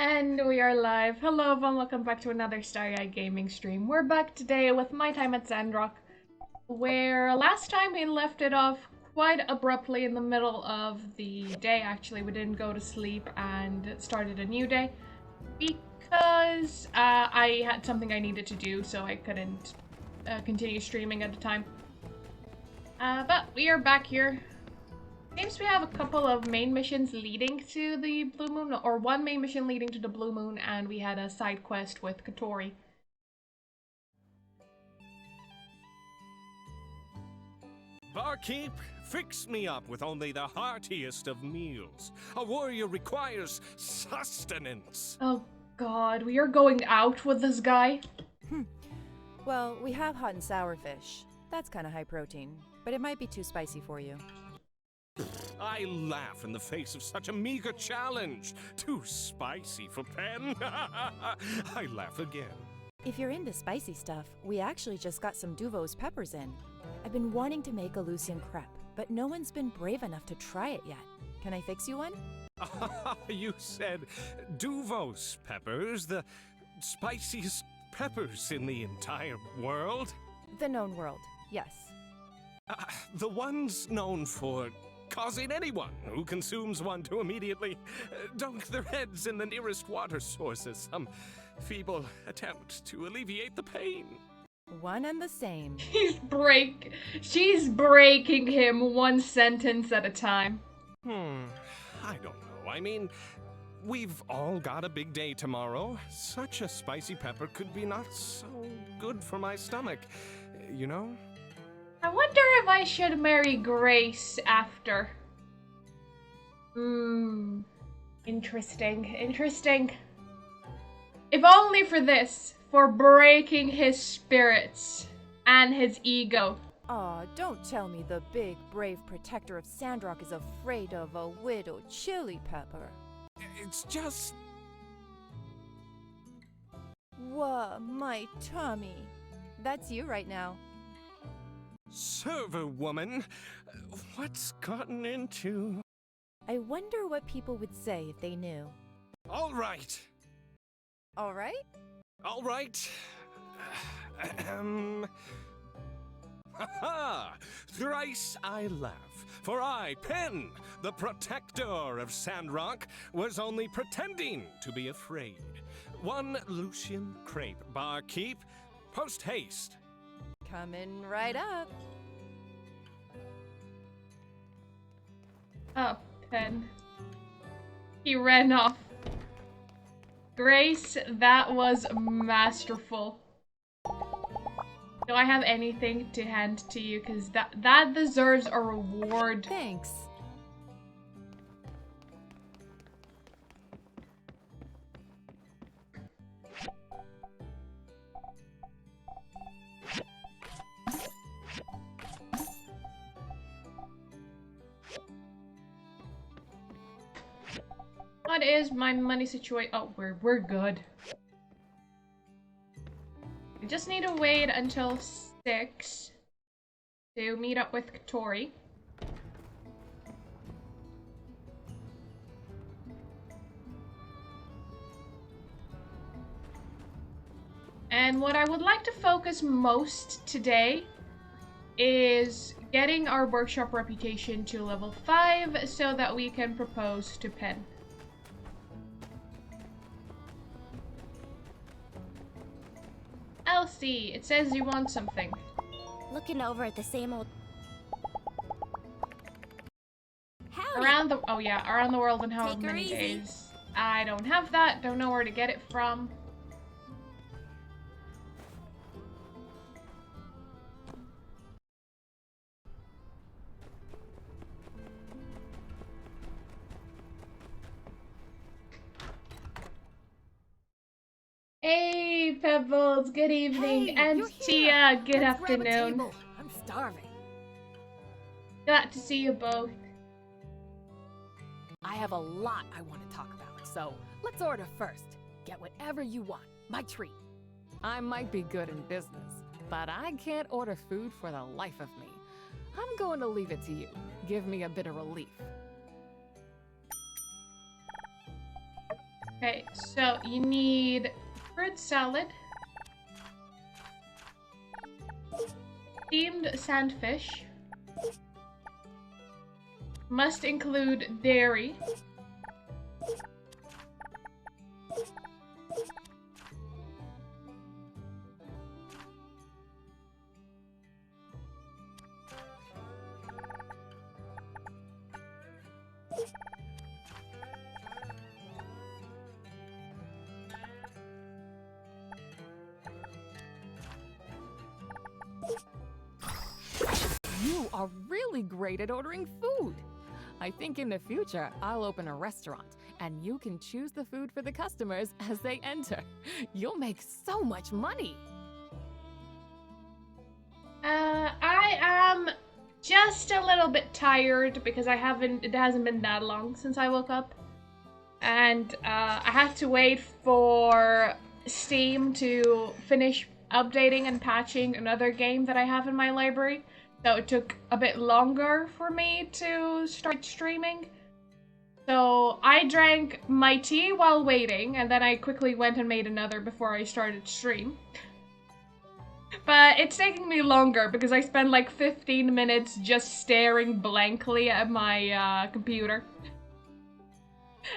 And we are live. Hello everyone, welcome back to another Starry Eye Gaming stream. We're back today with my time at Sandrock, where last time we left it off quite abruptly in the middle of the day. Actually, we didn't go to sleep and started a new day because I had something I needed to do, so I couldn't continue streaming at the time. But we are back here. Seems we have a couple of main missions leading to the Blue Moon, or one main mission leading to the Blue Moon, and we had a side quest with Katori. Barkeep, fix me up with only the heartiest of meals. A warrior requires sustenance. Oh god, we are going out with this guy? Well, we have hot and sour fish. That's kind of high protein, but it might be too spicy for you. I laugh in the face of such a meager challenge. Too spicy for Pen. I laugh again. If you're into spicy stuff, we actually just got some Duvos peppers in. I've been wanting to make a Lucian crepe, but no one's been brave enough to try it yet. Can I fix you one? You said Duvos peppers, the spiciest peppers in the entire world? The known world, yes. The ones known for causing anyone who consumes one to immediately dunk their heads in the nearest water source as some feeble attempt to alleviate the pain. One and the same. She's breaking him one sentence at a time. I don't know. I mean, we've all got a big day tomorrow. Such a spicy pepper could be not so good for my stomach, you know? I wonder if I should marry Grace after. Interesting. If only for this, for breaking his spirits and his ego. Aw, don't tell me the big, brave protector of Sandrock is afraid of a widow chili pepper. It's just... Whoa, my tummy. That's you right now. Server woman, what's gotten into? I wonder what people would say if they knew. All right. All right? All right. Ha-ha! Thrice I laugh, for I, Pen, the protector of Sandrock, was only pretending to be afraid. One Lucian crepe, barkeep, post haste. Coming right up. Oh, Pen. He ran off. Grace, that was masterful. Do I have anything to hand to you? Because that deserves a reward. Thanks. What is my money situation? Oh, we're good. We just need to wait until 6 to meet up with Katori. And what I would like to focus most today is getting our workshop reputation to level 5 so that we can propose to Pen. Elsie, it says you want something. Looking over at the same old... Howdy. Around the world in how Take her many easy. days? I don't have that, don't know where to get it from. Hey, Pebbles, good evening. Hey, and you're Tia, here. good Let's grab a afternoon. table. I'm starving. Glad to see you both. I have a lot I want to talk about, so let's order first. Get whatever you want. My treat. I might be good in business, but I can't order food for the life of me. I'm going to leave it to you. Give me a bit of relief. Okay, so you need fruit salad, steamed sandfish, must include dairy, You are really great at ordering food. I think in the future, I'll open a restaurant and you can choose the food for the customers as they enter. You'll make so much money. I am just a little bit tired because it hasn't been that long since I woke up. And I had to wait for Steam to finish updating and patching another game that I have in my library. So it took a bit longer for me to start streaming. So I drank my tea while waiting, and then I quickly went and made another before I started stream. But it's taking me longer because I spent like 15 minutes just staring blankly at my computer.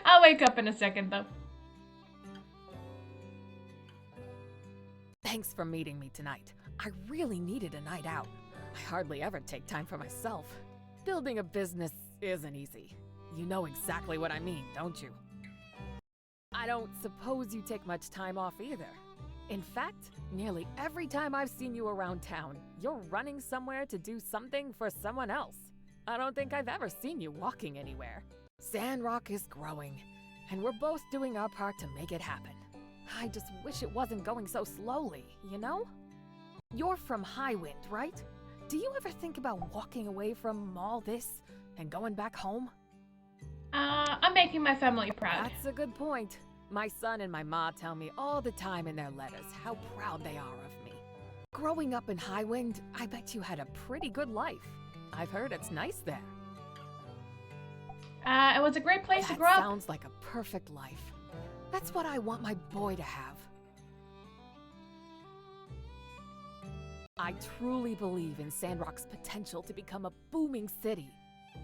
I'll wake up in a second though. Thanks for meeting me tonight. I really needed a night out. I hardly ever take time for myself. Building a business isn't easy. You know exactly what I mean, don't you? I don't suppose you take much time off either. In fact, nearly every time I've seen you around town, you're running somewhere to do something for someone else. I don't think I've ever seen you walking anywhere. Sandrock is growing, and we're both doing our part to make it happen. I just wish it wasn't going so slowly, you know? You're from Highwind, right? Do you ever think about walking away from all this and going back home? I'm making my family proud. That's a good point. My son and my ma tell me all the time in their letters how proud they are of me. Growing up in Highwind, I bet you had a pretty good life. I've heard it's nice there. It was a great place to grow up. That sounds like a perfect life. That's what I want my boy to have. I truly believe in Sandrock's potential to become a booming city.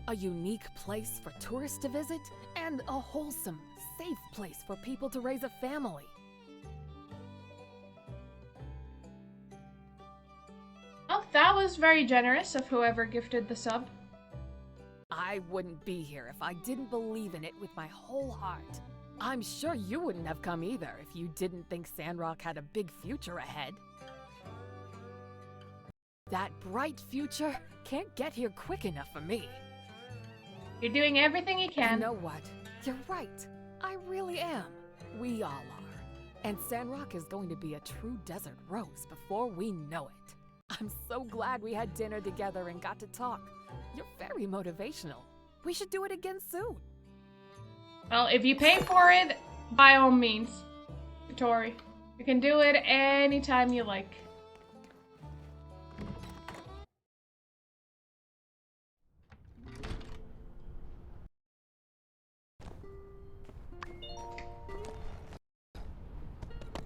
A unique place for tourists to visit, and a wholesome, safe place for people to raise a family. Oh, that was very generous of whoever gifted the sub. I wouldn't be here if I didn't believe in it with my whole heart. I'm sure you wouldn't have come either if you didn't think Sandrock had a big future ahead. That bright future can't get here quick enough for me. You're doing everything you can. You know what? You're right. I really am. We all are. And Sandrock is going to be a true desert rose before we know it. I'm so glad we had dinner together and got to talk. You're very motivational. We should do it again soon. Well, if you pay for it, by all means, Tori. You can do it anytime you like.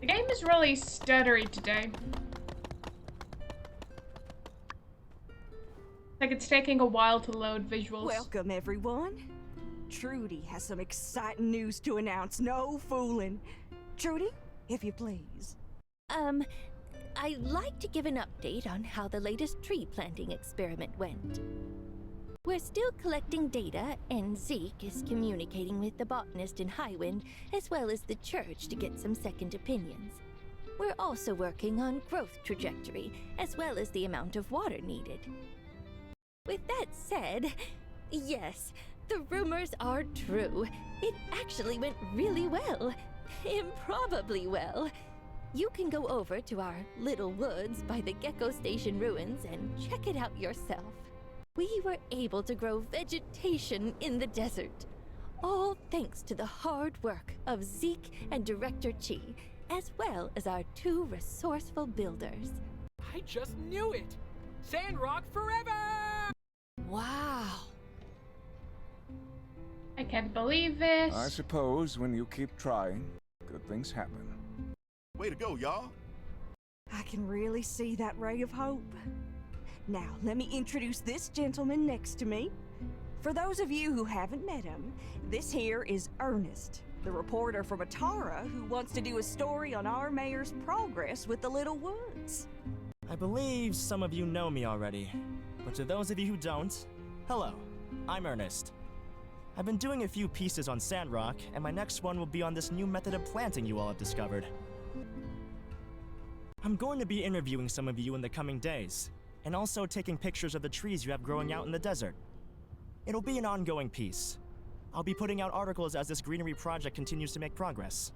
The game is really stuttery today. Like it's taking a while to load visuals. Welcome, everyone. Trudy has some exciting news to announce. No fooling. Trudy, if you please. I'd like to give an update on how the latest tree planting experiment went. We're still collecting data, and Zeke is communicating with the botanist in Highwind, as well as the church to get some second opinions. We're also working on growth trajectory, as well as the amount of water needed. With that said, yes, the rumors are true. It actually went really well. Improbably well. You can go over to our little woods by the Gecko Station ruins and check it out yourself. We were able to grow vegetation in the desert. All thanks to the hard work of Zeke and Director Chi, as well as our two resourceful builders. I just knew it! Sandrock forever! Wow. I can't believe it. I suppose when you keep trying, good things happen. Way to go, y'all. I can really see that ray of hope. Now, let me introduce this gentleman next to me. For those of you who haven't met him, this here is Ernest, the reporter from Atara who wants to do a story on our mayor's progress with the Little Woods. I believe some of you know me already, but to those of you who don't, hello, I'm Ernest. I've been doing a few pieces on Sandrock, and my next one will be on this new method of planting you all have discovered. I'm going to be interviewing some of you in the coming days, and also taking pictures of the trees you have growing out in the desert. It'll be an ongoing piece. I'll be putting out articles as this greenery project continues to make progress.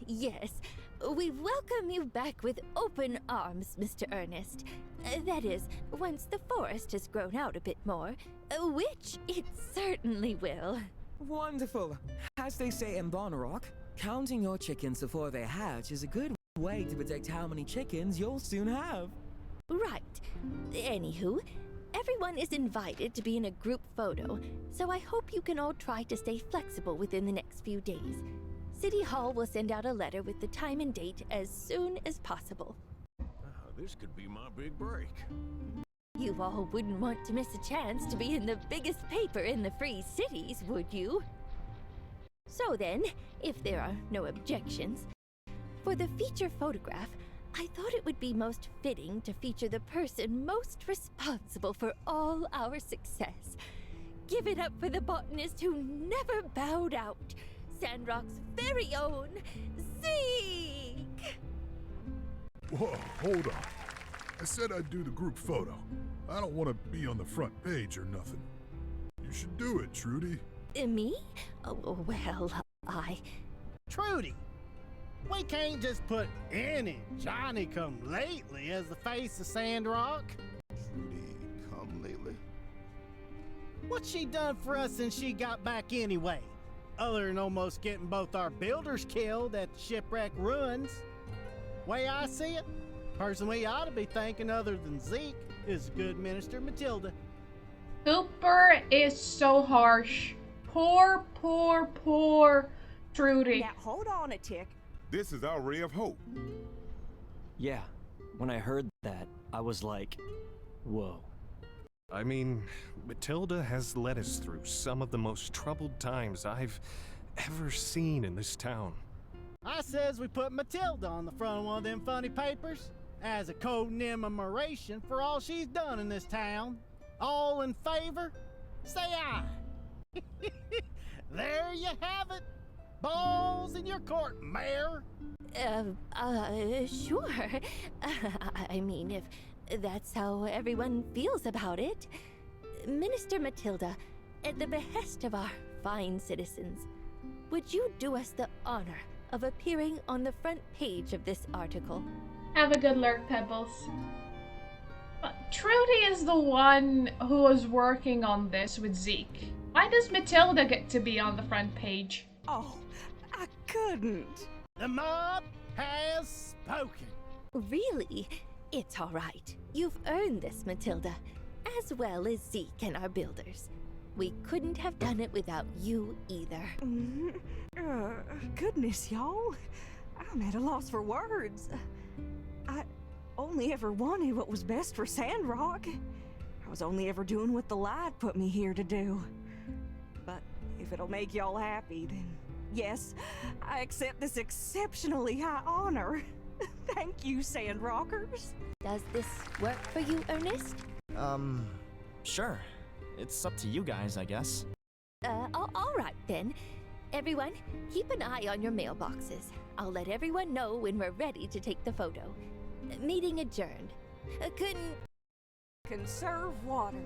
Yes. We welcome you back with open arms, Mr. Ernest. That is, once the forest has grown out a bit more, which it certainly will. Wonderful. As they say in Sandrock, counting your chickens before they hatch is a good way to predict how many chickens you'll soon have. Right. Anywho, everyone is invited to be in a group photo, so I hope you can all try to stay flexible within the next few days. City Hall will send out a letter with the time and date as soon as possible. This could be my big break. You all wouldn't want to miss a chance to be in the biggest paper in the Free Cities, would you? So then, if there are no objections, for the feature photograph, I thought it would be most fitting to feature the person most responsible for all our success. Give it up for the botanist who never bowed out, Sandrock's very own Zeke! Whoa, hold on. I said I'd do the group photo. I don't want to be on the front page or nothing. You should do it, Trudy. Me? Oh, well, Trudy! We can't just put any Johnny-come-lately as the face of Sandrock. Trudy, come lately. What's she done for us since she got back anyway? Other than almost getting both our builders killed at the shipwreck ruins. Way I see it, person we ought to be thanking other than Zeke is good Minister Matilda. Cooper is so harsh. Poor Trudy. Now, hold on a tick. This is our ray of hope. Yeah, when I heard that, I was like, whoa. I mean, Matilda has led us through some of the most troubled times I've ever seen in this town. I says we put Matilda on the front of one of them funny papers as a commemoration for all she's done in this town. All in favor? Say aye. There you have it. Balls in your court, Mayor. Sure. I mean, if that's how everyone feels about it. Minister Matilda, at the behest of our fine citizens, would you do us the honor of appearing on the front page of this article? Have a good lurk, Pebbles. But Trudy is the one who was working on this with Zeke. Why does Matilda get to be on the front page? Oh, I couldn't. The mob has spoken. Really? It's all right. You've earned this, Matilda, as well as Zeke and our builders. We couldn't have done it without you either. Goodness, y'all. I'm at a loss for words. I only ever wanted what was best for Sandrock. I was only ever doing what the light put me here to do. But if it'll make y'all happy, then yes, I accept this exceptionally high honor. Thank you, Sandrockers. Does this work for you, Ernest? Sure. It's up to you guys, I guess. All right then. Everyone, keep an eye on your mailboxes. I'll let everyone know when we're ready to take the photo. Meeting adjourned. Conserve water.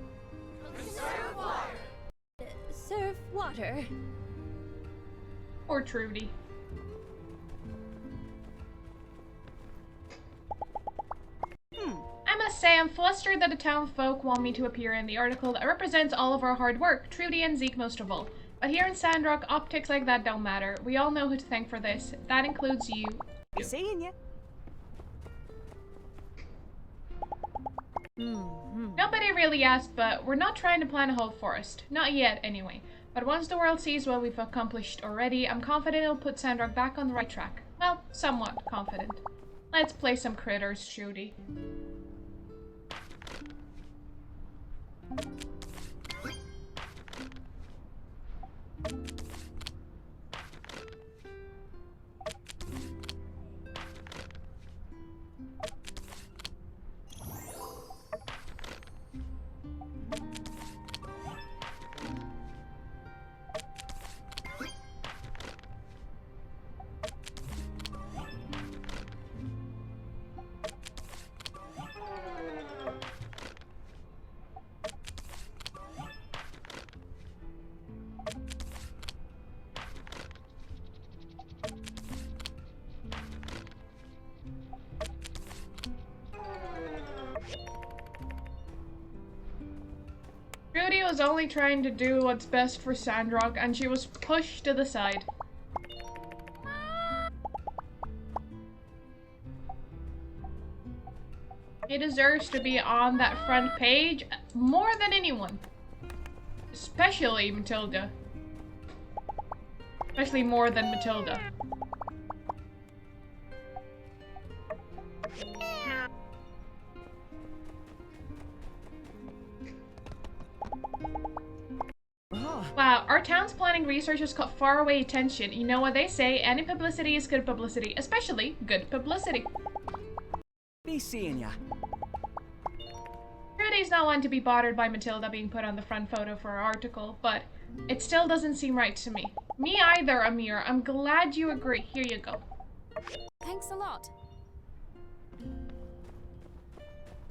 Conserve water. Serve water. Or Trudy. I must say I'm flustered that the townsfolk want me to appear in the article that represents all of our hard work, Trudy and Zeke most of all. But here in Sandrock, optics like that don't matter. We all know who to thank for this. That includes you. Seeing ya. Nobody really asked, but we're not trying to plan a whole forest. Not yet, anyway. But once the world sees what we've accomplished already, I'm confident it'll put Sandrock back on the right track. Well, somewhat confident. Let's play some critters, Shooty. Trudy was only trying to do what's best for Sandrock, and she was pushed to the side. He deserves to be on that front page more than anyone. Especially Matilda. Especially more than Matilda. Wow, our town's planning research has caught faraway attention. You know what they say, any publicity is good publicity, especially good publicity. Be seeing ya. Trudy's not one to be bothered by Matilda being put on the front photo for our article, but it still doesn't seem right to me. Me either, Amir. I'm glad you agree. Here you go. Thanks a lot.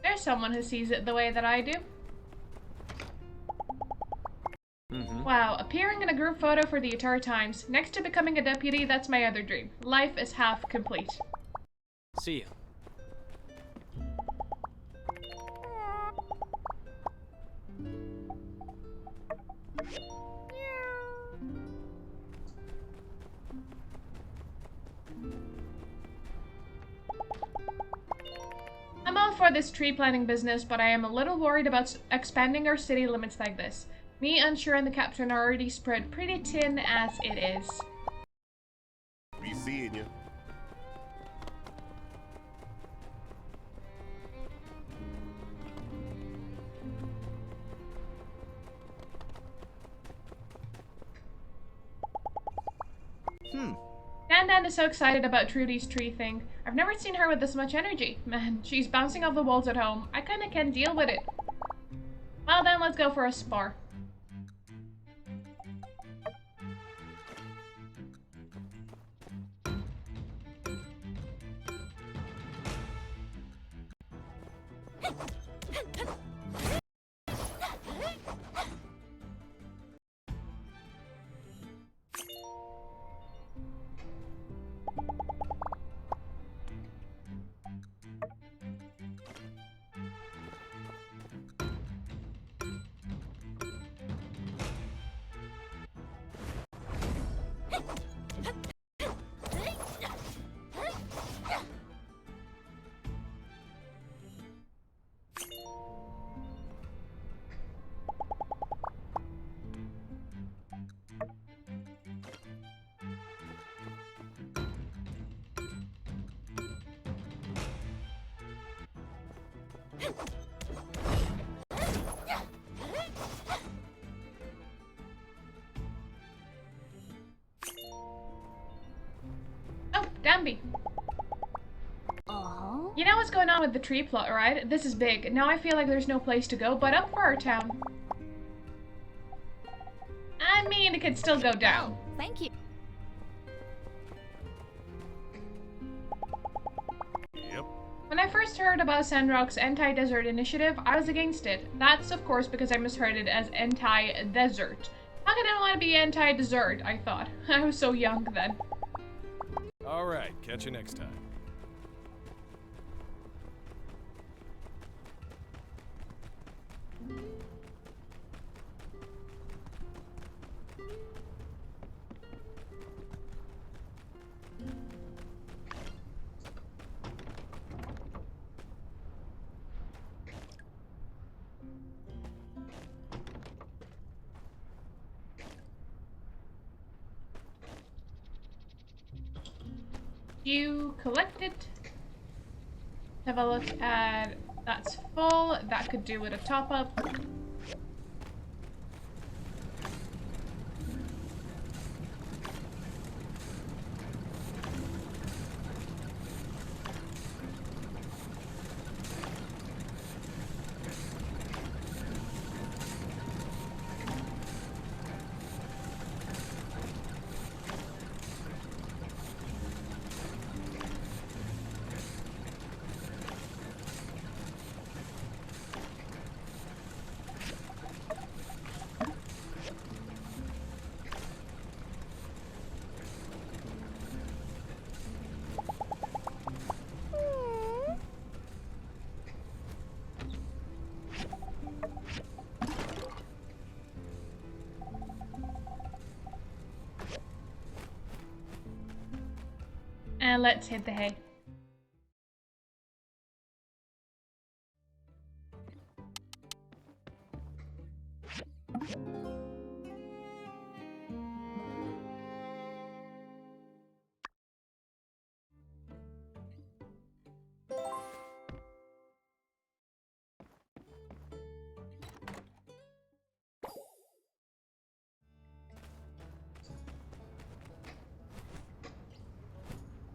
There's someone who sees it the way that I do. Wow, appearing in a group photo for the Atari Times. Next to becoming a deputy, that's my other dream. Life is half complete. See ya. I'm all for this tree planting business, but I am a little worried about expanding our city limits like this. Me, Unsure, and the captain are already spread pretty thin as it is. Be seeing you. Dan is so excited about Trudy's tree thing. I've never seen her with this much energy. Man, she's bouncing off the walls at home. I kinda can't deal with it. Well then, let's go for a spar. Oh, Danby. You know what's going on with the tree plot, right? This is big. Now I feel like there's no place to go but up for our town. I mean, it could still go down. Thank you. Yep. When I first heard about Sandrock's anti-desert initiative, I was against it. That's, of course, because I misheard it as anti-desert. How can I want to be anti-desert, I thought. I was so young then. Alright, catch you next time. You collect it. Have a look at... That's full. That could do with a top-up. And let's hit the hay.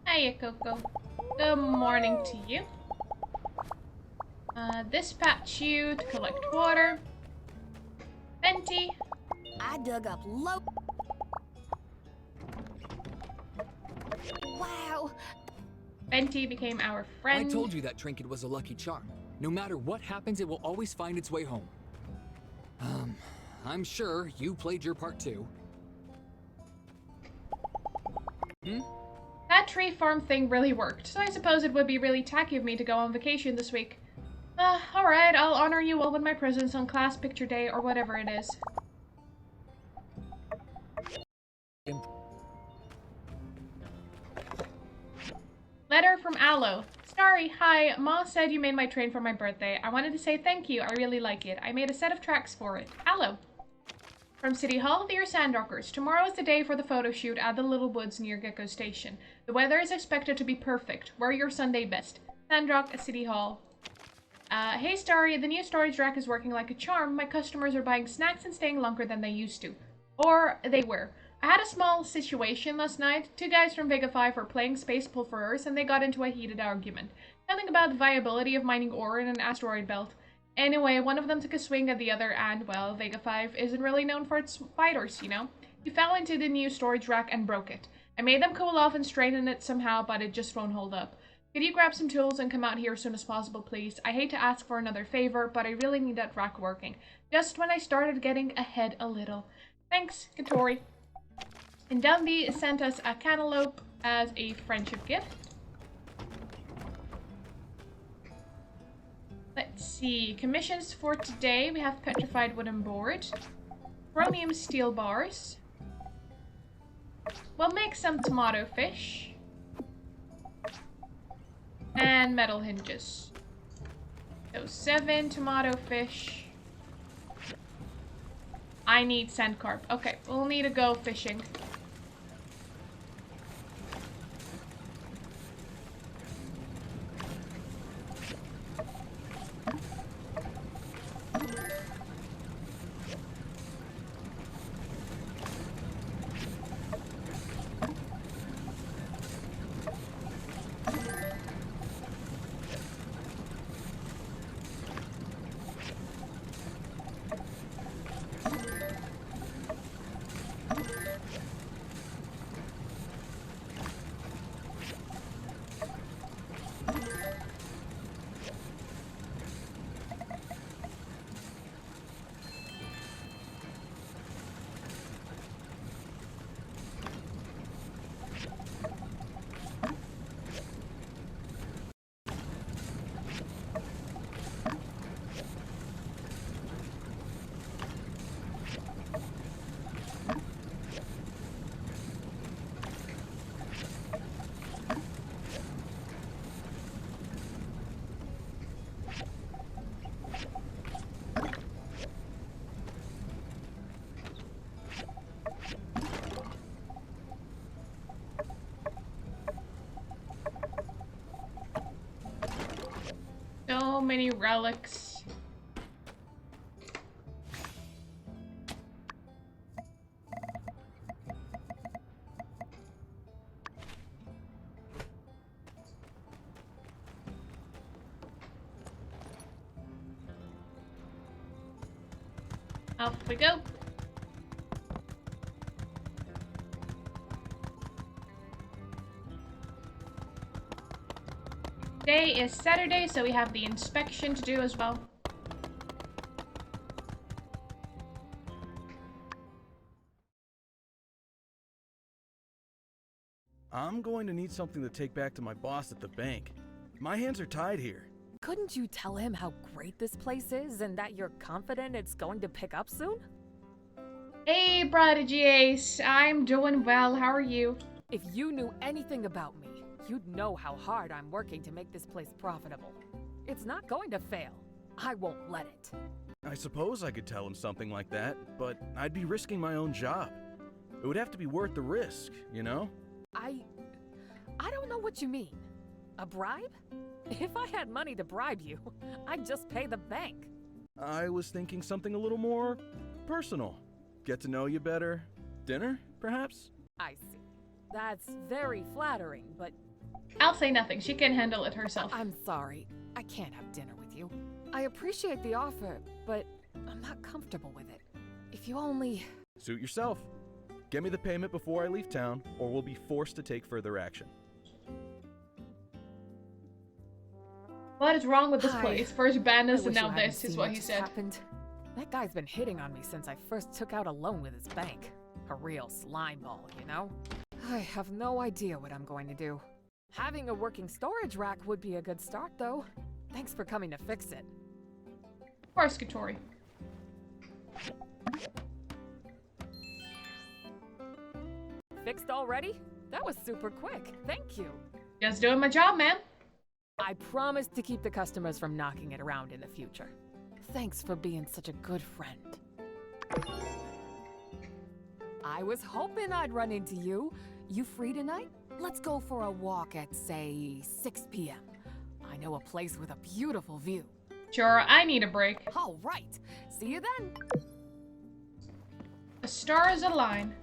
Hiya, Coco. Good morning to you. Dispatch you to collect water. Venti. I dug up low. Wow. Venti became our friend. I told you that trinket was a lucky charm. No matter what happens, it will always find its way home. I'm sure you played your part too. That tree farm thing really worked, so I suppose it would be really tacky of me to go on vacation this week. Alright, I'll honor you all with my presence on class picture day or whatever it is. Letter from Aloe. Starry, hi. Ma said you made my train for my birthday. I wanted to say thank you. I really like it. I made a set of tracks for it. Aloe. From City Hall, dear Sandrockers. Tomorrow is the day for the photo shoot at the Little Woods near Gecko Station. The weather is expected to be perfect. Wear your Sunday best. Sandrock at City Hall. Hey Starry, the new storage rack is working like a charm. My customers are buying snacks and staying longer than they used to. Or they were. I had a small situation last night. Two guys from Vega 5 were playing Space Pilferers and they got into a heated argument. Something about the viability of mining ore in an asteroid belt. Anyway, one of them took a swing at the other and, well, Vega 5 isn't really known for its fighters, you know? He fell into the new storage rack and broke it. I made them cool off and straighten it somehow, but it just won't hold up. Could you grab some tools and come out here as soon as possible, please? I hate to ask for another favor, but I really need that rack working. Just when I started getting ahead a little. Thanks, Katori. And Dumby sent us a cantaloupe as a friendship gift. Let's see. Commissions for today. We have petrified wooden board. Chromium steel bars. We'll make some tomato fish. And metal hinges. So 7 tomato fish. I need sand carp. Okay, we'll need to go fishing. many relics. Off we go. Today is Saturday, so we have the inspection to do as well. I'm going to need something to take back to my boss at the bank. My hands are tied here. Couldn't you tell him how great this place is and that you're confident it's going to pick up soon? Hey, Prodigy Ace. I'm doing well. How are you? If you knew anything about me, you'd know how hard I'm working to make this place profitable. It's not going to fail. I won't let it. I suppose I could tell him something like that, but I'd be risking my own job. It would have to be worth the risk, you know? I don't know what you mean. A bribe? If I had money to bribe you, I'd just pay the bank. I was thinking something a little more personal. Get to know you better. Dinner, perhaps? I see. That's very flattering, but... I'll say nothing. She can handle it herself. I'm sorry. I can't have dinner with you. I appreciate the offer, but I'm not comfortable with it. If you only... Suit yourself. Get me the payment before I leave town, or we'll be forced to take further action. What is wrong with this place? First bandits and now this this is what he said. Happened. That guy's been hitting on me since I first took out a loan with his bank. A real slime ball, you know? I have no idea what I'm going to do. Having a working storage rack would be a good start, though. Thanks for coming to fix it. Of course, Katori. Fixed already? That was super quick. Thank you. Just doing my job, man. I promise to keep the customers from knocking it around in the future. Thanks for being such a good friend. I was hoping I'd run into you. You free tonight? Let's go for a walk at, say, 6 p.m. I know a place with a beautiful view. Sure, I need a break. All right. See you then. The stars align.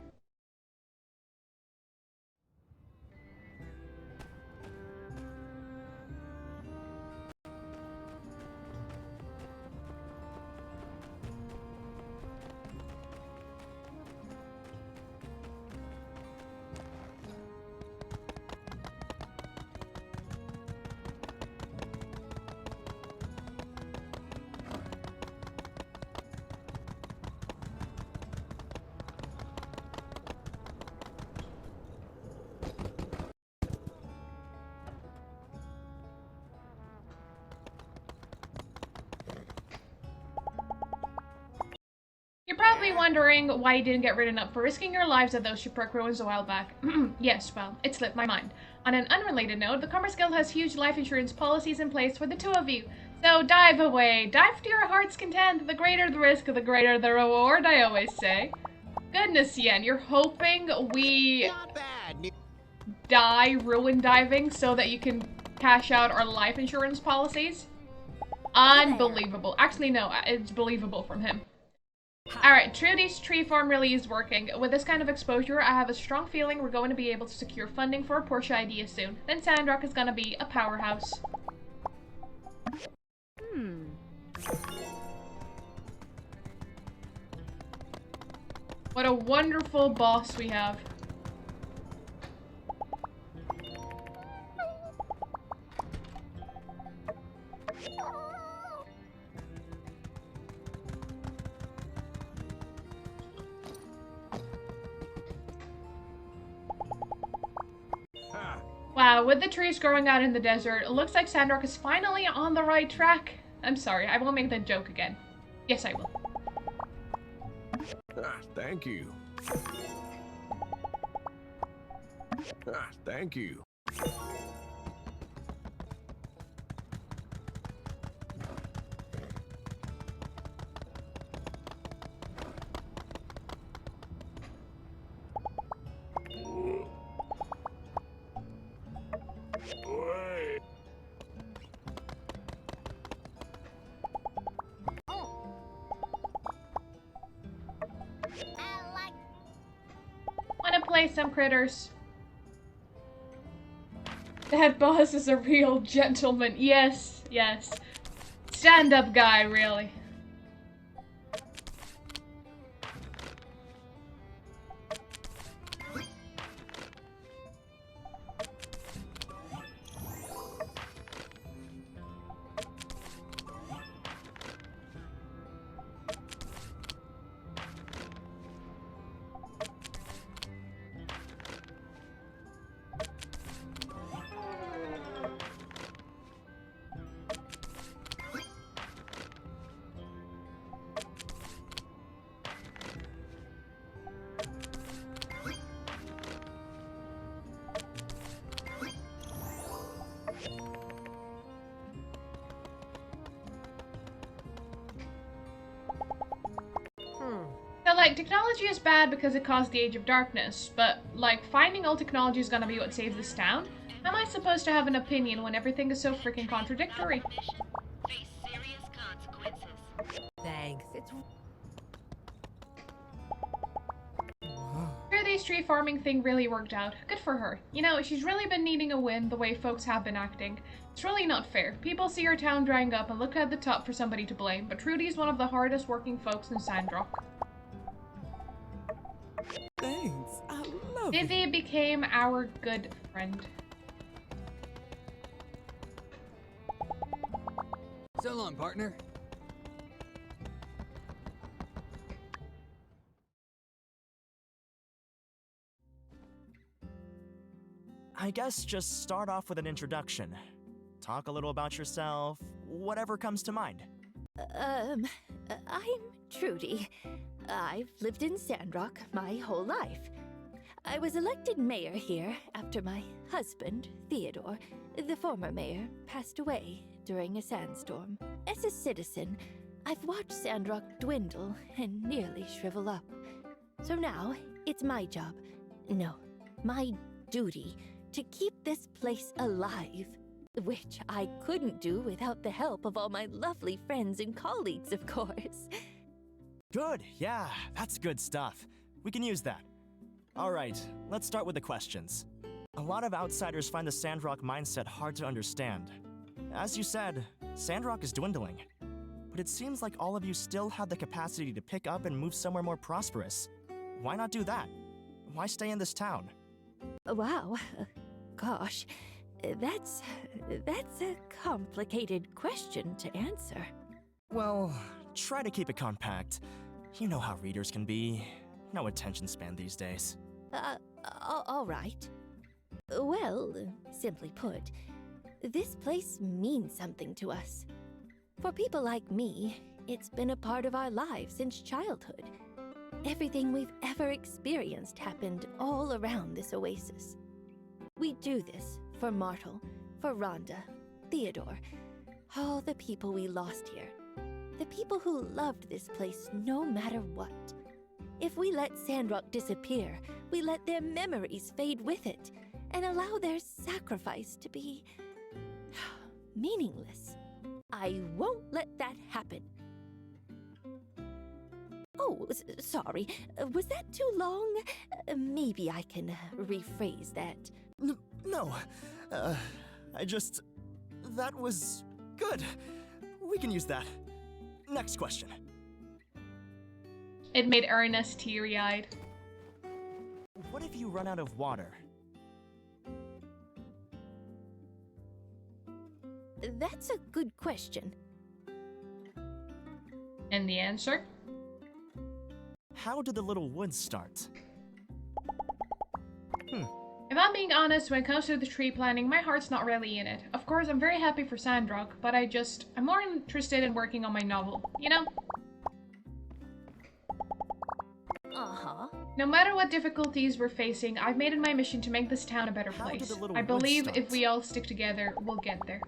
You're probably wondering why you didn't get written up for risking your lives at those shipwreck ruins a while back. Yes, well, it slipped my mind. On an unrelated note, the Commerce Guild has huge life insurance policies in place for the two of you. So dive away. Dive to your heart's content. The greater the risk, the greater the reward, I always say. Goodness, Yen, you're hoping we die ruin diving so that you can cash out our life insurance policies? Unbelievable. Actually, no, it's believable from him. Alright, Trudy's tree farm really is working. With this kind of exposure, I have a strong feeling we're going to be able to secure funding for a Porsche idea soon. Then Sandrock is gonna be a powerhouse. What a wonderful boss we have. Wow, with the trees growing out in the desert, it looks like Sandrock is finally on the right track. I'm sorry, I won't make that joke again. Yes, I will. Thank you. Thank you. slay some critters. That boss is a real gentleman. Yes, yes. Stand-up guy, really. So, like, technology is bad because it caused the Age of Darkness, but, like, finding old technology is gonna be what saves this town? How am I supposed to have an opinion when everything is so freaking contradictory? Thanks. It's Sure, this tree farming thing really worked out. Good for her. You know, she's really been needing a win the way folks have been acting. It's really not fair. People see our town drying up and look at the top for somebody to blame, but Trudy is one of the hardest working folks in Sandrock. Thanks. I love it. Vivi became our good friend. So long, partner. I guess just start off with an introduction. Talk a little about yourself, whatever comes to mind. I'm Trudy. I've lived in Sandrock my whole life. I was elected mayor here after my husband, Theodore, the former mayor, passed away during a sandstorm. As a citizen, I've watched Sandrock dwindle and nearly shrivel up. So now, it's my job, no, my duty, to keep this place alive. Which I couldn't do without the help of all my lovely friends and colleagues, of course. Good, yeah, that's good stuff. We can use that. Alright, let's start with the questions. A lot of outsiders find the Sandrock mindset hard to understand. As you said, Sandrock is dwindling. But it seems like all of you still have the capacity to pick up and move somewhere more prosperous. Why not do that? Why stay in this town? Wow, gosh, that's a complicated question to answer. Well, try to keep it compact. You know how readers can be. No attention span these days. All right. Well, simply put, this place means something to us. For people like me, it's been a part of our lives since childhood. Everything we've ever experienced happened all around this oasis. We do this for Martel, for Rhonda, Theodore, all the people we lost here. The people who loved this place no matter what. If we let Sandrock disappear, we let their memories fade with it, and allow their sacrifice to be meaningless. I won't let that happen. Oh, sorry. Was that too long? Maybe I can rephrase that. No. That was good. We can use that. Next question. It made Ernest teary-eyed. What if you run out of water? That's a good question. And the answer? How did the little woods start? If I'm being honest, when it comes to the tree planting, my heart's not really in it. Of course, I'm very happy for Sandrock, but I'm more interested in working on my novel, you know? Uh-huh. No matter what difficulties we're facing, I've made it my mission to make this town a better place. I believe if we all stick together, we'll get there.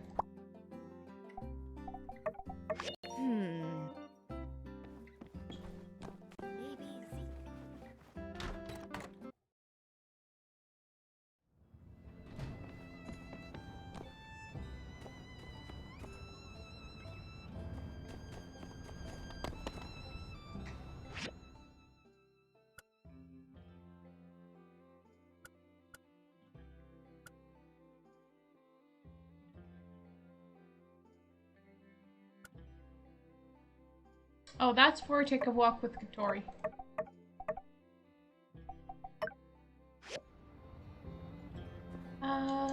Oh, that's for take a walk with Katori.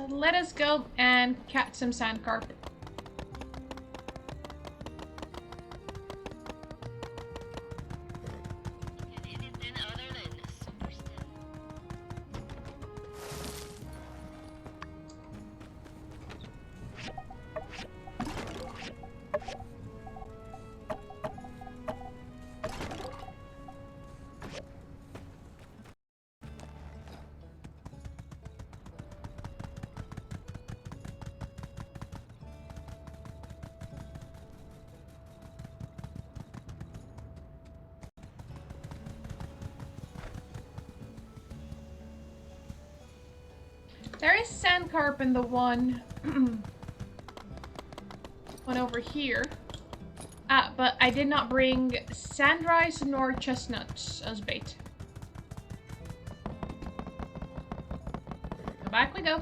Let us go and catch some sand carp. There is sand carp in the one over here. But I did not bring sand rice nor chestnuts as bait. So back we go.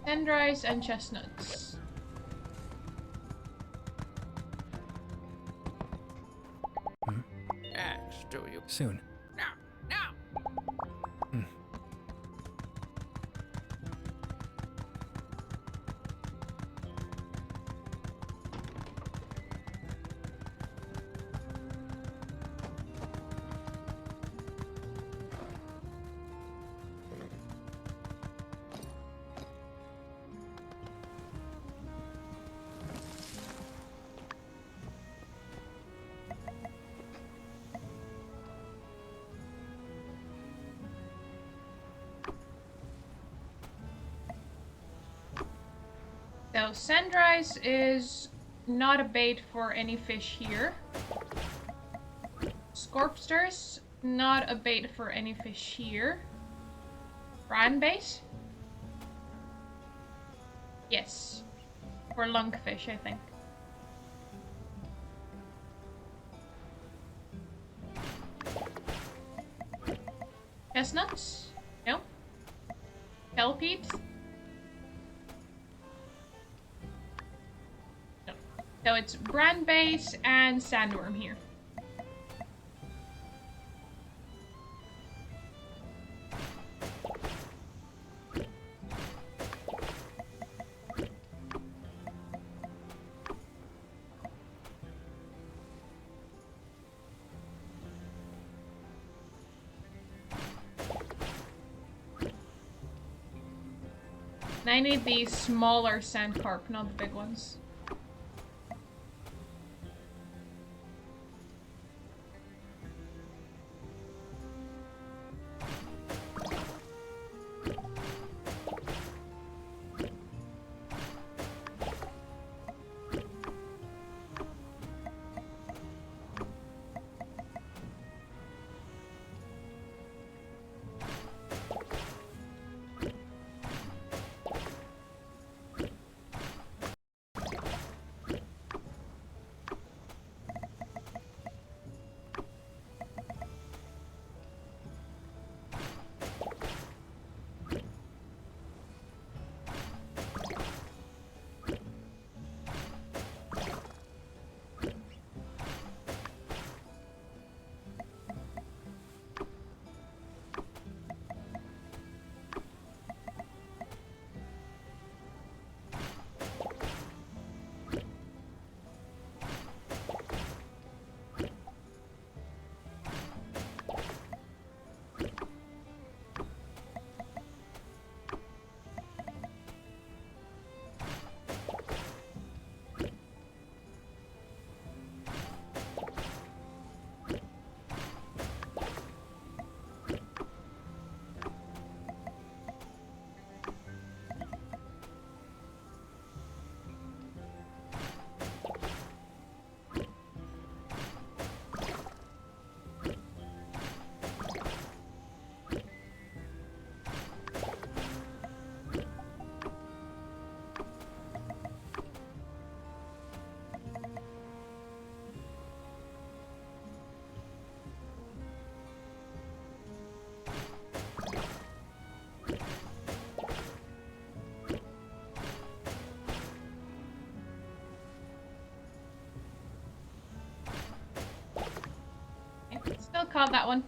Sand rice and chestnuts. Yes, do you? Soon. So sand rice is not a bait for any fish here. Scorpsters, not a bait for any fish here. Brand bait? Yes. For lungfish, I think. Chestnuts? No. Kelpie? No. So it's brand bait and sandworm here. And I need the smaller sand carp, not the big ones. caught that one.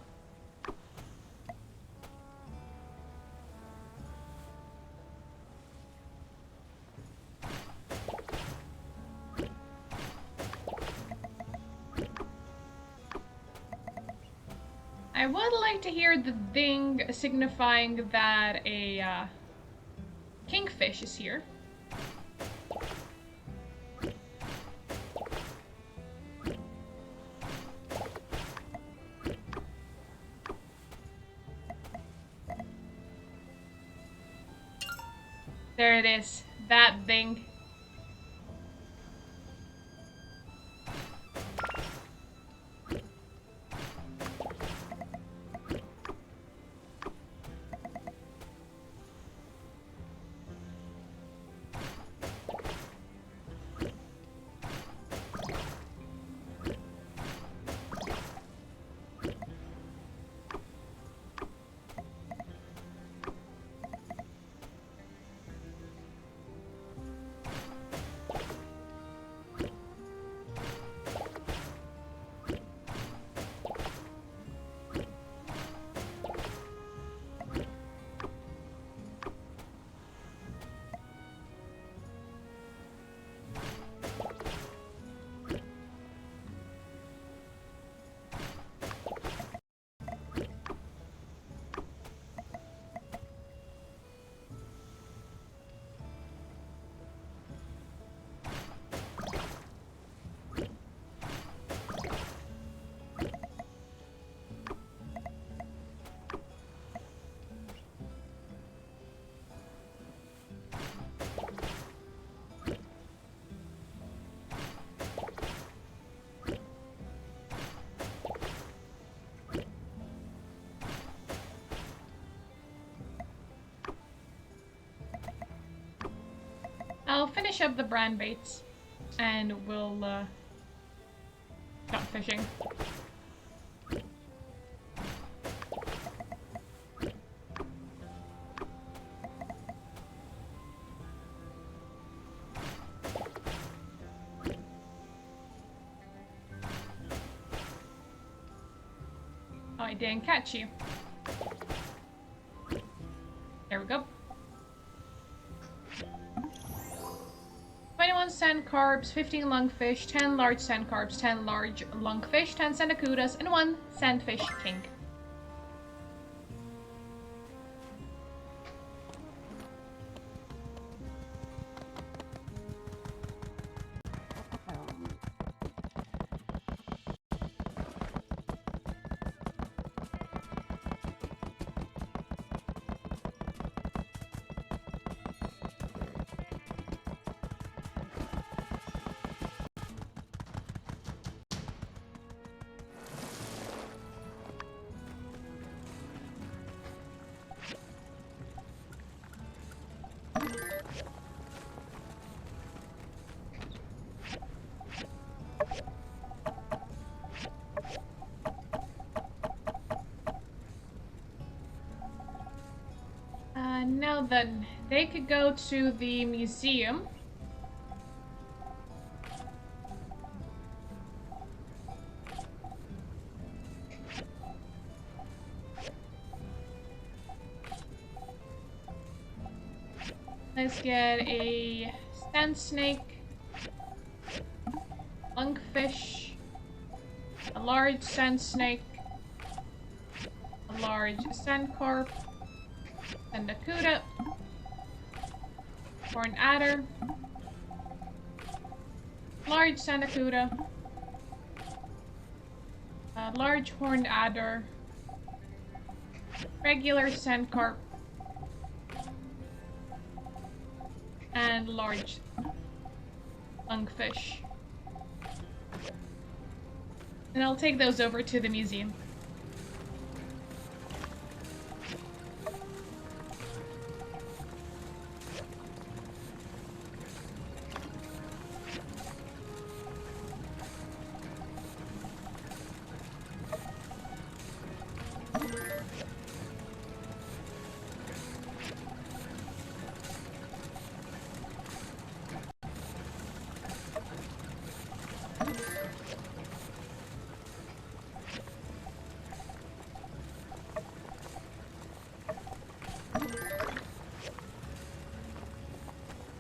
I would like to hear the ding signifying that a kingfish is here. There it is, that thing. I'll finish up the brand baits and we'll stop fishing. Oh, I didn't catch you. There we go. 21 sand carbs, 15 lungfish, 10 large sand carbs, 10 large lungfish, 10 sandakudas, and 1 sandfish king. Now then, they could go to the museum. Let's get a sand snake, lungfish, a large sand snake, a large sand carp, sandakuda, horned adder, large sandakuda, a large horned adder, regular sand carp, and large lungfish. And I'll take those over to the museum.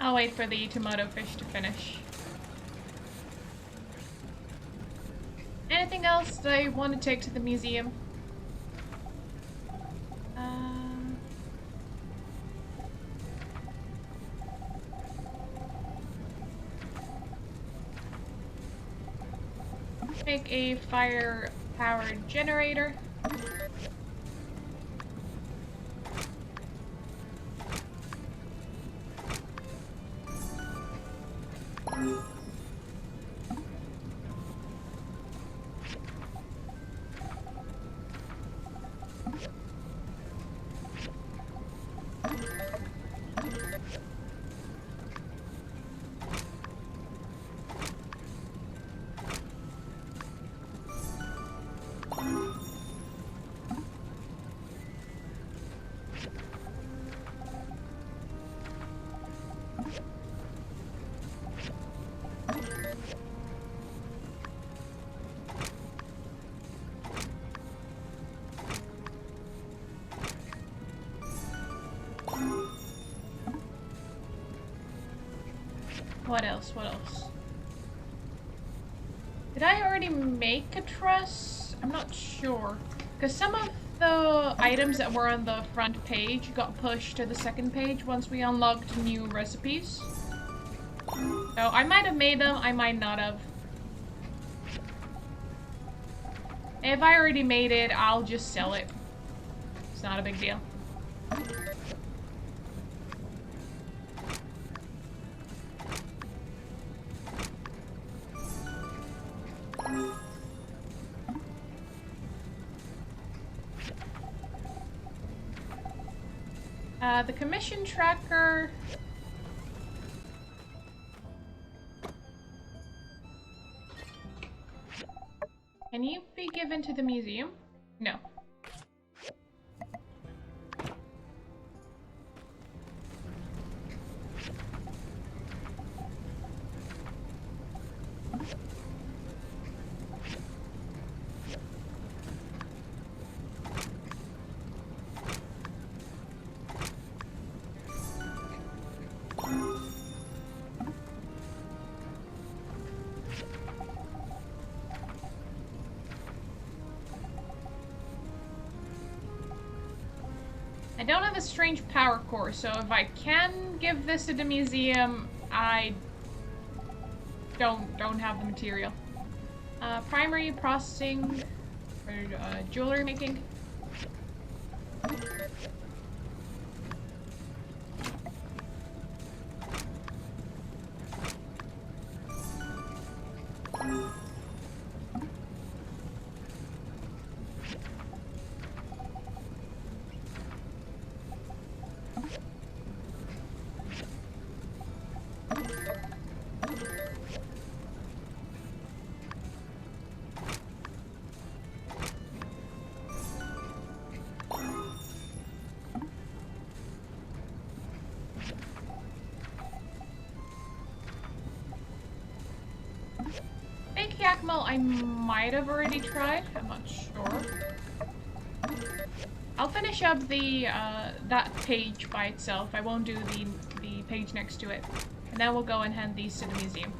I'll wait for the tomato fish to finish. Anything else that I want to take to the museum? Make a fire-powered generator. What else? What else? Did I already make a truss? I'm not sure. Because some of the items that were on the front page got pushed to the second page once we unlocked new recipes. So I might have made them, I might not have. If I already made it, I'll just sell it. It's not a big deal. The commission tracker. Can you be given to the museum? No. I don't have a strange power core, so if I can give this to the museum, I don't have the material. Primary processing for jewelry making. Fake Yakmal I might have already tried, I'm not sure. I'll finish up the that page by itself. I won't do the page next to it. And then we'll go and hand these to the museum.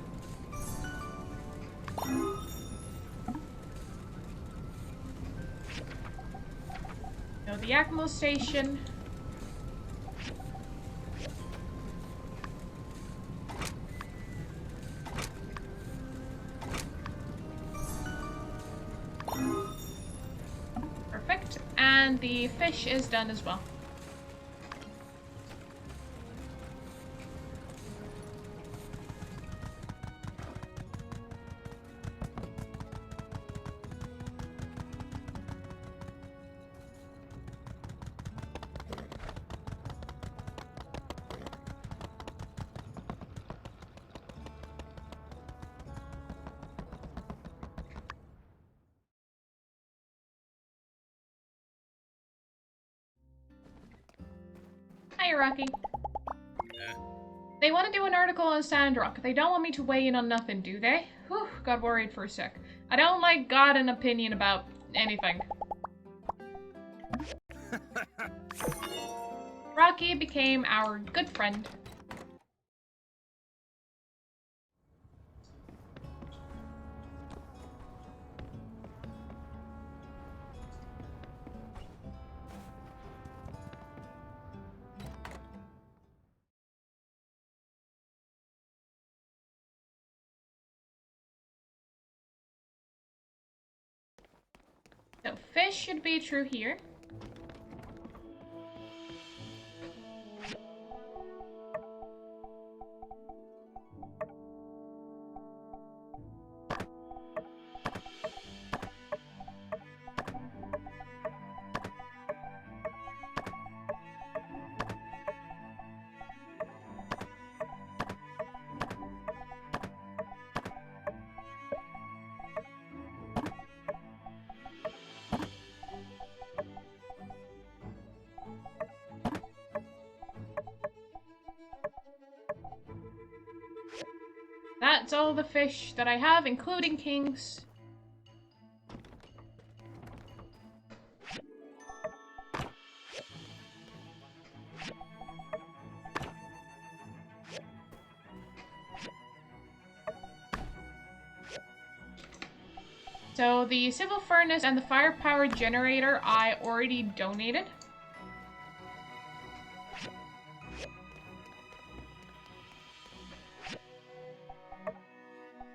So the Yakmal station. Perfect. And the fish is done as well. Hi, Rocky. They want to do an article on Sandrock. They don't want me to weigh in on nothing, do they? Whew, got worried for a sec. I don't like got an opinion about anything. Rocky became our good friend. fish should be through here. That's all the fish that I have, including kings. So the civil furnace and the firepower generator I already donated.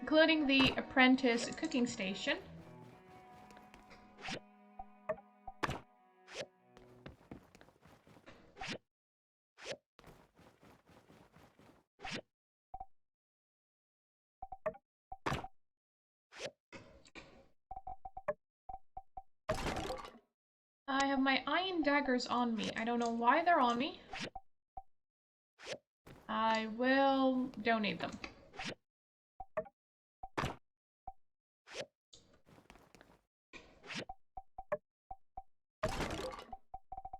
Including the apprentice cooking station. I have my iron daggers on me. I don't know why they're on me. I will donate them.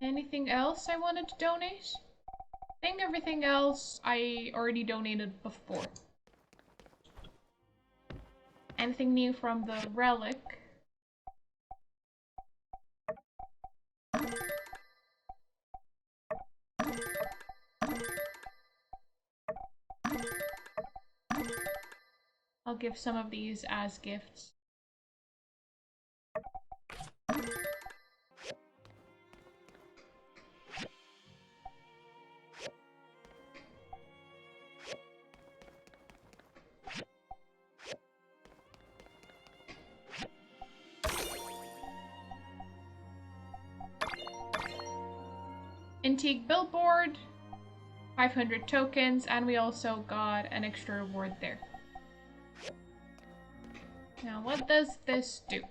Anything else I wanted to donate? I think everything else I already donated before. Anything new from the relic? I'll give some of these as gifts. Antique billboard, 500 tokens, and we also got an extra reward there. Now, what does this do?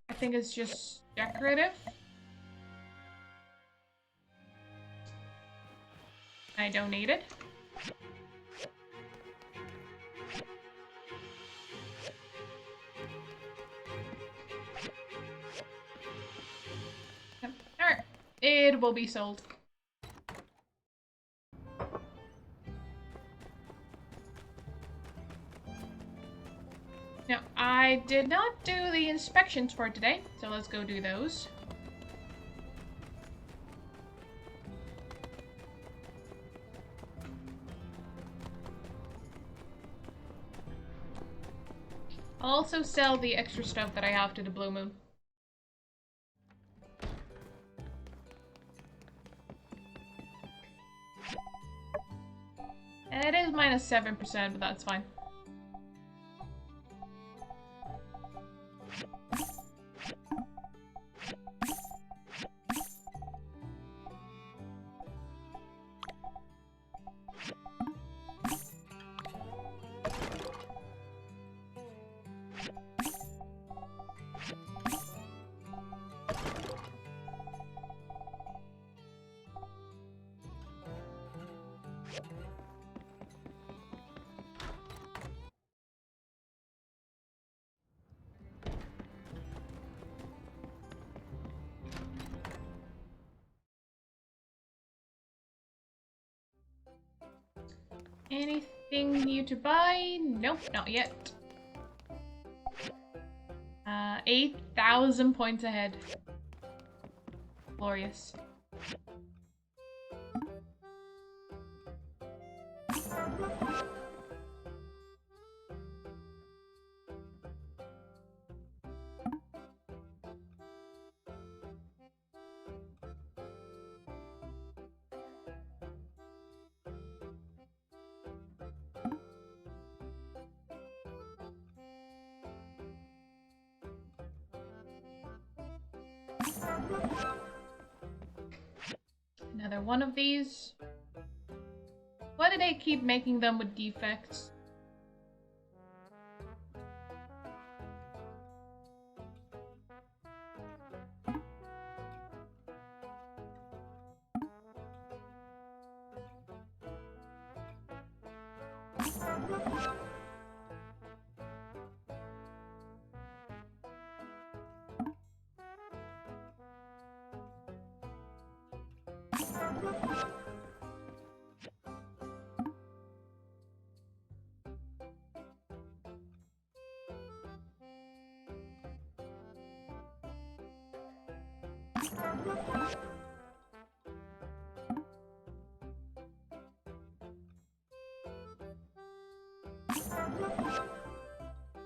I think it's just decorative. I donated. Alright, it will be sold. Now, I did not do the inspections for today, so let's go do those. I'll also sell the extra stuff that I have to the Blue Moon. It is minus 7%, but that's fine. Anything new to buy? Nope, not yet. 8,000 points ahead. Glorious. Another one of these. Why do they keep making them with defects?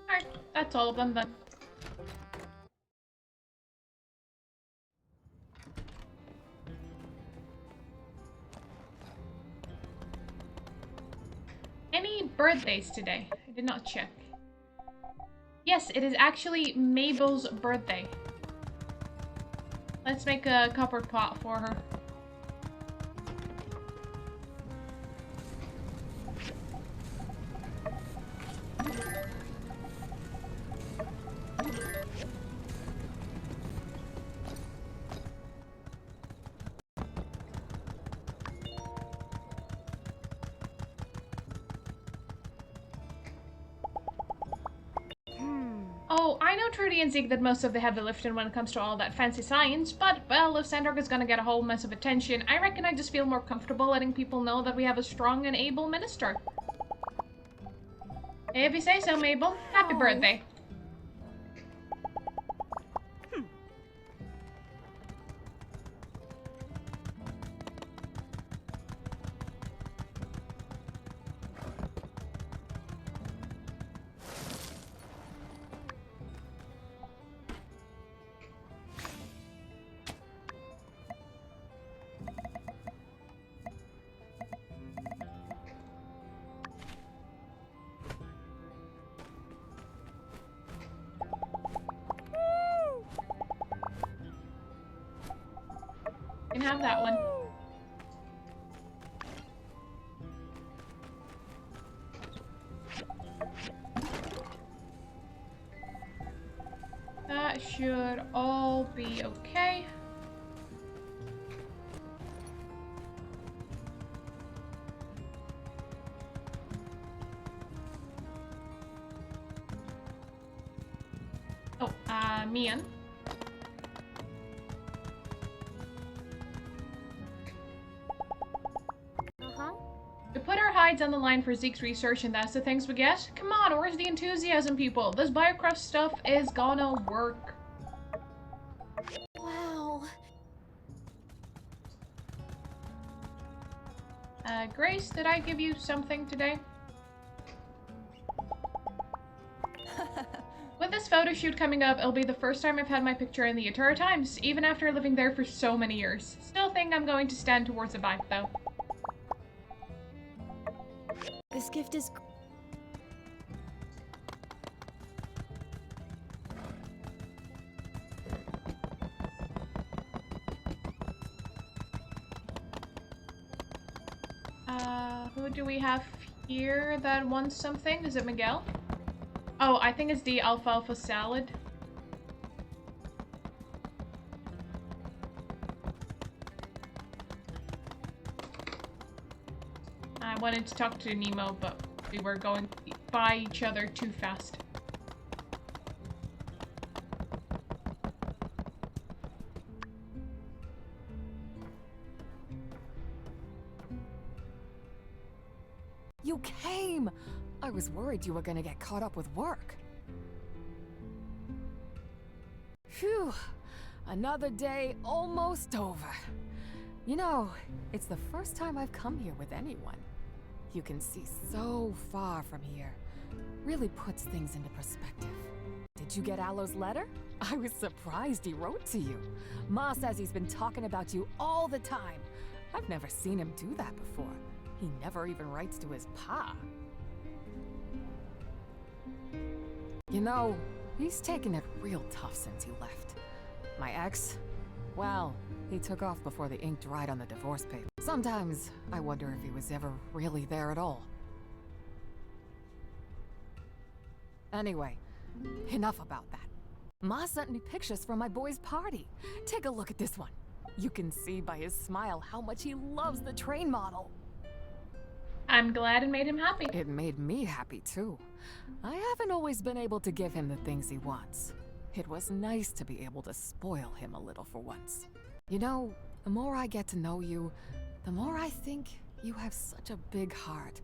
Alright, that's all of them then. Any birthdays today? I did not check. Yes, it is actually Mabel's birthday. Let's make a copper pot for her. Oh, I know Trudy and Zeke did most of the heavy lifting when it comes to all that fancy science, but, well, if Sandrock is gonna get a whole mess of attention, I reckon I just feel more comfortable letting people know that we have a strong and able minister. If you say so, Mabel. Happy birthday. You can have that one. That should all be okay. Oh, Mian. We put our hides on the line for Zeke's research and that's the things we get? Come on, where's the enthusiasm, people? This Biocraft stuff is gonna work. Wow. Grace, did I give you something today? With this photo shoot coming up, it'll be the first time I've had my picture in the Atura Times, even after living there for so many years. Still think I'm going to stand towards the back, though. This gift is... Who do we have here that wants something? Is it Miguel? Oh, I think it's the alfalfa salad. I wanted to talk to Nemo, but we were going by each other too fast. You came! I was worried you were gonna get caught up with work. Phew! Another day almost over. You know, it's the first time I've come here with anyone. You can see so far from here. Really puts things into perspective. Did you get Aloe's letter? I was surprised he wrote to you. Ma says he's been talking about you all the time. I've never seen him do that before. He never even writes to his pa. You know, he's taken it real tough since he left. My ex, Well, he took off before the ink dried on the divorce paper. Sometimes I wonder if he was ever really there at all. Anyway, enough about that. Ma sent me pictures from my boy's party. Take a look at this one. You can see by his smile how much he loves the train model. I'm glad it made him happy. It made me happy too. I haven't always been able to give him the things he wants. It was nice to be able to spoil him a little for once. You know, the more I get to know you, the more I think you have such a big heart,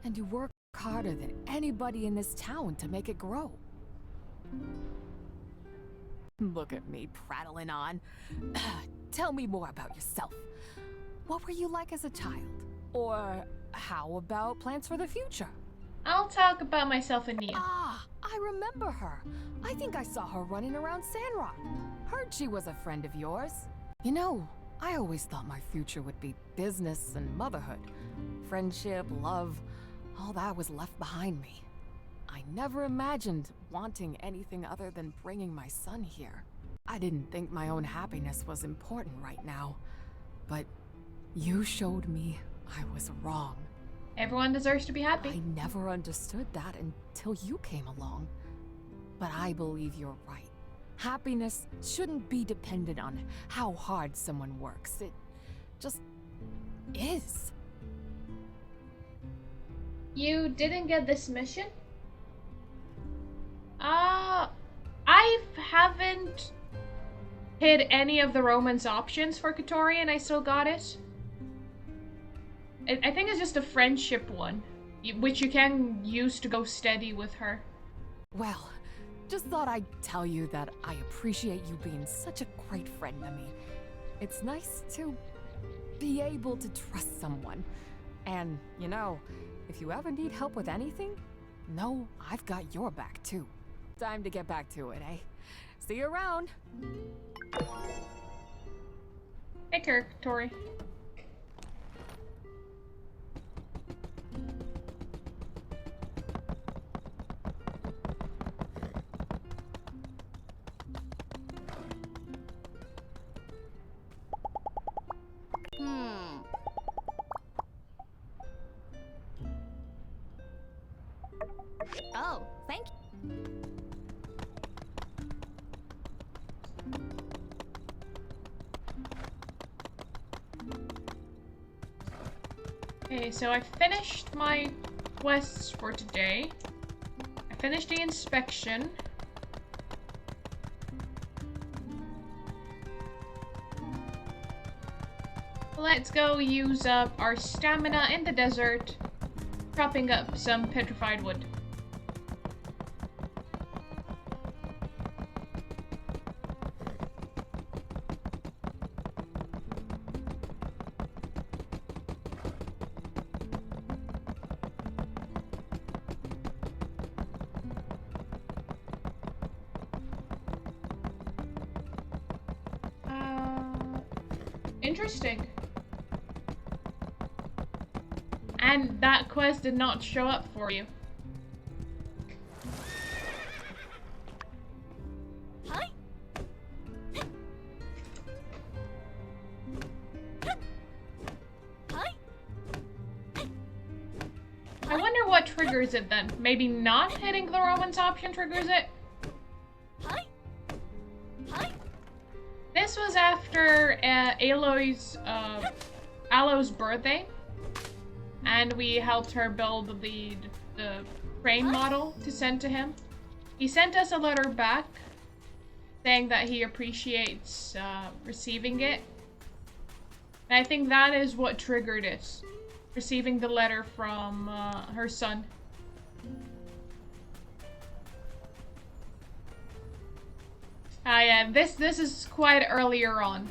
and you work harder than anybody in this town to make it grow. Look at me prattling on. Tell me more about yourself. What were you like as a child? Or how about plans for the future? I'll talk about myself and Nia. Ah, I remember her. I think I saw her running around Sandrock. Heard she was a friend of yours. You know, I always thought my future would be business and motherhood. Friendship, love, all that was left behind me. I never imagined wanting anything other than bringing my son here. I didn't think my own happiness was important right now. But you showed me I was wrong. Everyone deserves to be happy. I never understood that until you came along. But I believe you're right. Happiness shouldn't be dependent on how hard someone works. It just is. You didn't get this mission? I haven't hit any of the romance options for Katori and I still got it. I think it's just a friendship one, which you can use to go steady with her. Well, just thought I'd tell you that I appreciate you being such a great friend to me. It's nice to be able to trust someone. And, you know, if you ever need help with anything, know I've got your back too. Time to get back to it, eh? See you around. Take care, Tori. Oh, thank you. Okay, so I finished my quests for today. I finished the inspection. Let's go use up our stamina in the desert, chopping up some petrified wood. Interesting. And that quest did not show up for you. Hi. Hi. I wonder what triggers it then. Maybe not hitting the romance option triggers it? Hi. Hi. This was after Aloe's birthday, and we helped her build the crane model to send to him. He sent us a letter back saying that he appreciates receiving it. And I think that is what triggered it. Receiving the letter from her son. Yeah, this is quite earlier on.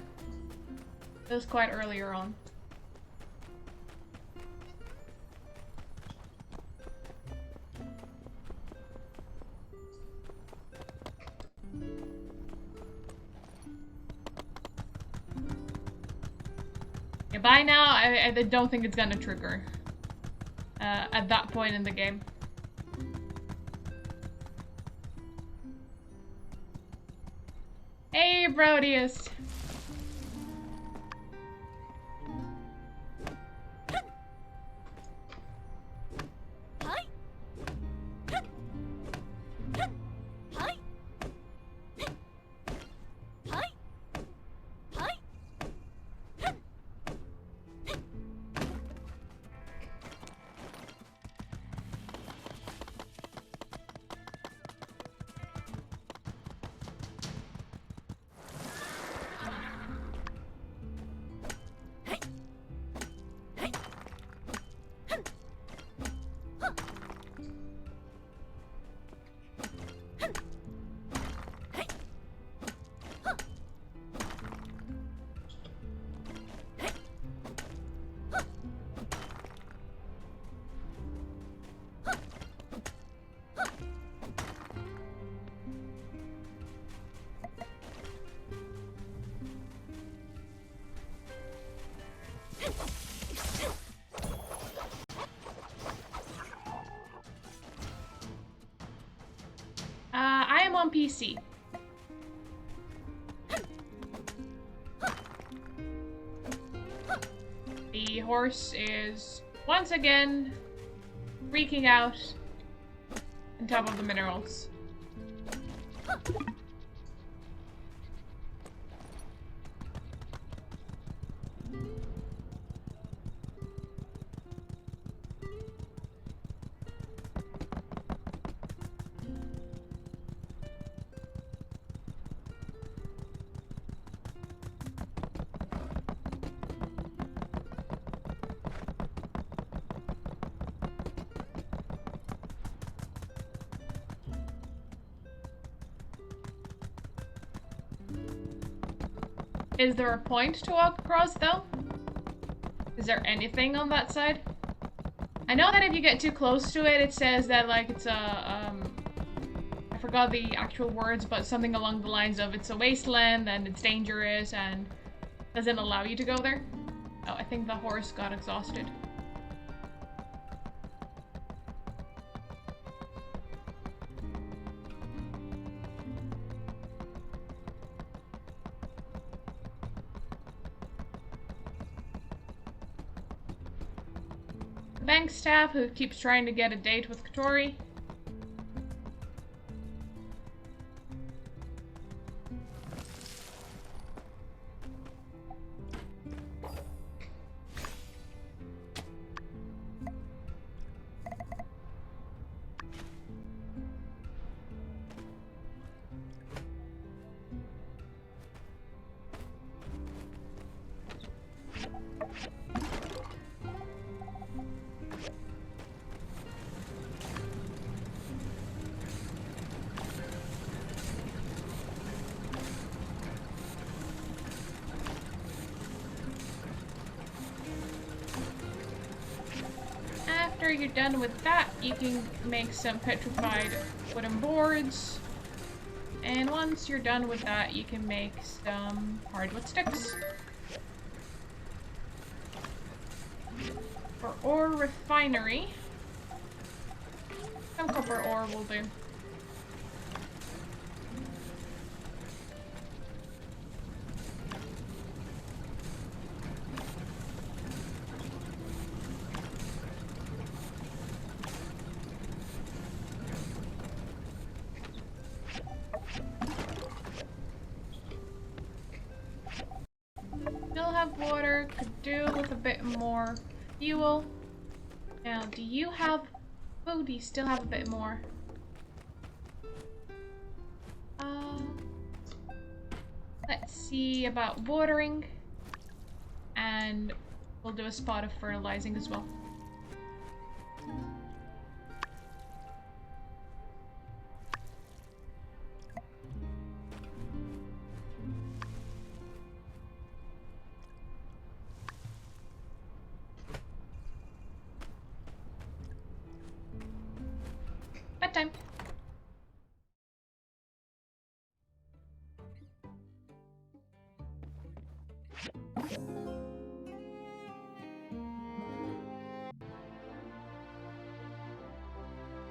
This is quite earlier on. Yeah, by now, I don't think it's gonna trigger at that point in the game. Hey, Brodius. PC. The horse is once again freaking out on top of the minerals. Is there a point to walk across, though? Is there anything on that side? I know that if you get too close to it, it says that, like, it's a, I forgot the actual words, but something along the lines of it's a wasteland and it's dangerous and doesn't allow you to go there. Oh, I think the horse got exhausted. Bank staff who keeps trying to get a date with Katori. After you're done with that, you can make some petrified wooden boards. And once you're done with that, you can make some hardwood sticks. For ore refinery, some copper ore will do. Water, could do with a bit more fuel. Now, do you have... Oh, do you still have a bit more? Let's see about watering. And we'll do a spot of fertilizing as well.